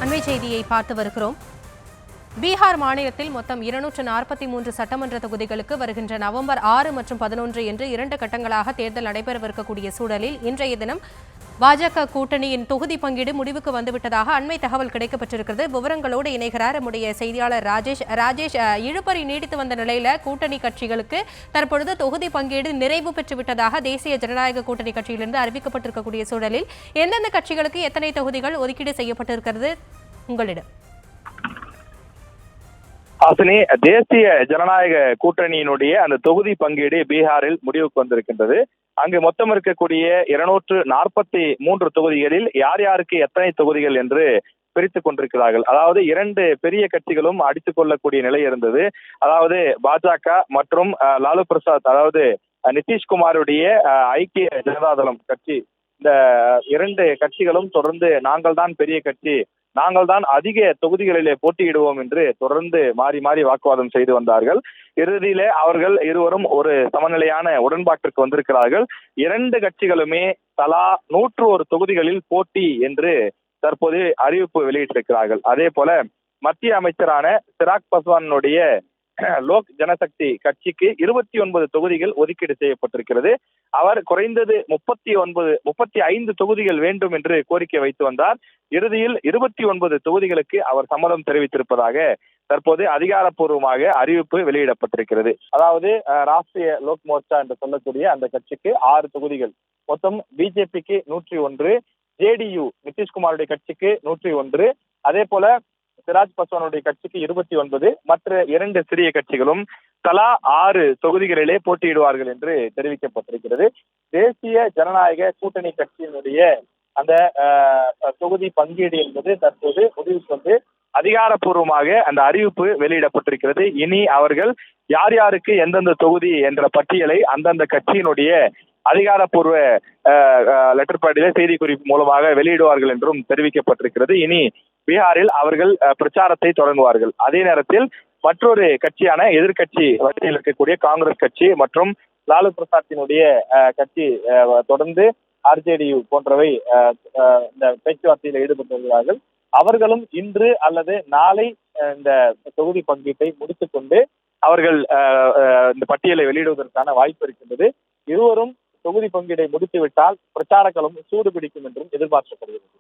அண்மை செய்தியை பார்த்து வருகிறோம். பீகார் மாநிலத்தில் மொத்தம் 243 சட்டமன்ற தொகுதிகளுக்கு வருகின்ற நவம்பர் 6 மற்றும் 11 என்று 2 கட்டங்களாக தேர்தல் நடைபெறவிருக்கக்கூடிய சூழலில் இன்றைய தினம் பாஜக கூட்டணியின் தொகுதி பங்கீடு முடிவுக்கு வந்துவிட்டதாக அண்மை தகவல் கிடைக்கப்பட்டிருக்கிறது. விவரங்களோடு இணைகிறார் நம்முடைய செய்தியாளர் ராஜேஷ். இழுபறி நீடித்து வந்த நிலையில கூட்டணி கட்சிகளுக்கு தற்பொழுது தொகுதி பங்கீடு நிறைவு பெற்றுவிட்டதாக தேசிய ஜனநாயக கூட்டணி கட்சியிலிருந்து அறிவிக்கப்பட்டிருக்கக்கூடிய சூழலில் எந்தெந்த கட்சிகளுக்கு எத்தனை தொகுதிகள் ஒதுக்கீடு செய்யப்பட்டிருக்கிறது உங்களிடம்? ஹாசினி, தேசிய ஜனநாயக கூட்டணியினுடைய அந்த தொகுதி பங்கீடு பீகாரில் முடிவுக்கு வந்திருக்கின்றது. அங்கு மொத்தம் இருக்கக்கூடிய 243 தொகுதிகளில் யார் யாருக்கு எத்தனை தொகுதிகள் என்று பிரித்துக் கொண்டிருக்கிறார்கள். அதாவது 2 பெரிய கட்சிகளும் அடித்துக் கொள்ளக்கூடிய நிலை இருந்தது. அதாவது பாஜக மற்றும் லாலு பிரசாத், அதாவது நிதிஷ்குமாருடைய ஐக்கிய ஜனதாதளம் கட்சி. இந்த 2 கட்சிகளும் தொடர்ந்து நாங்கள் தான் பெரிய கட்சி, நாங்கள் தான் அதிக தொகுதிகளிலே போட்டியிடுவோம் என்று தொடர்ந்து மாறி மாறி வாக்குவாதம் செய்து வந்தார்கள். இறுதியிலே அவர்கள் இருவரும் ஒரு சமநிலையான உடன்பாட்டிற்கு வந்திருக்கிறார்கள். 2 கட்சிகளுமே தலா 101 தொகுதிகளில் போட்டி என்று தற்போது அறிவிப்பு வெளியிட்டிருக்கிறார்கள். அதே போல மத்திய அமைச்சரான சிராக் பாஸ்வானுடைய லோக் ஜனசக்தி கட்சிக்கு 29 தொகுதிகள் ஒதுக்கீடு செய்யப்பட்டிருக்கிறது. அவர் குறைந்தது 35 தொகுதிகள் வேண்டும் என்று கோரிக்கை வைத்து வந்தார். இறுதியில் 29 தொகுதிகளுக்கு அவர் சம்மதம் தெரிவித்திருப்பதாக தற்போது அதிகாரப்பூர்வமாக அறிவிப்பு வெளியிடப்பட்டிருக்கிறது. அதாவது ராஷ்டிரிய லோக் மோர்ச்சா என்று சொல்லக்கூடிய அந்த கட்சிக்கு 6 தொகுதிகள், மொத்தம் பிஜேபிக்கு 101, ஜேடியு நிதிஷ்குமாருடைய கட்சிக்கு 101, அதே போல சிராக் பாஸ்வானுடைய கட்சிக்கு 29, மற்ற 2 சிறிய கட்சிகளும் தலா 6 தொகுதிகளிலே போட்டியிடுவார்கள் என்று தெரிவிக்கப்பட்டிருக்கிறது. தேசிய ஜனநாயக கூட்டணி கட்சியினுடைய அந்த தொகுதி பங்கீடு என்பது தற்போது முடிவுக்கு வந்து அதிகாரப்பூர்வமாக அந்த அறிவிப்பு வெளியிடப்பட்டிருக்கிறது. இனி அவர்கள் யார் யாருக்கு எந்தெந்த தொகுதி என்ற பட்டியலை அந்தந்த கட்சியினுடைய அதிகாரப்பூர்வ லெட்டர் பேடிலே செய்தி குறிப்பு மூலமாக வெளியிடுவார்கள் என்றும் தெரிவிக்கப்பட்டிருக்கிறது. இனி பீகாரில் அவர்கள் பிரச்சாரத்தை தொடங்குவார்கள். அதே நேரத்தில் மற்றொரு கட்சியான எதிர்கட்சி வரிசையில் இருக்கக்கூடிய காங்கிரஸ் கட்சி மற்றும் லாலு பிரசாத்தினுடைய கட்சி தொடர்ந்து ஆர்ஜேடியு போன்றவை இந்த பேச்சுவார்த்தையில் ஈடுபட்டு வருகிறார்கள். அவர்களும் இன்று அல்லது நாளை இந்த தொகுதி பங்கீட்டை முடித்துக் கொண்டு அவர்கள் இந்த பட்டியலை வெளியிடுவதற்கான வாய்ப்பு இருக்கின்றது. இருவரும் தொகுதி பங்கீடை முடித்துவிட்டால் பிரச்சார களம் சூடு பிடிக்கும் என்றும் எதிர்பார்க்கப்படுகிறது.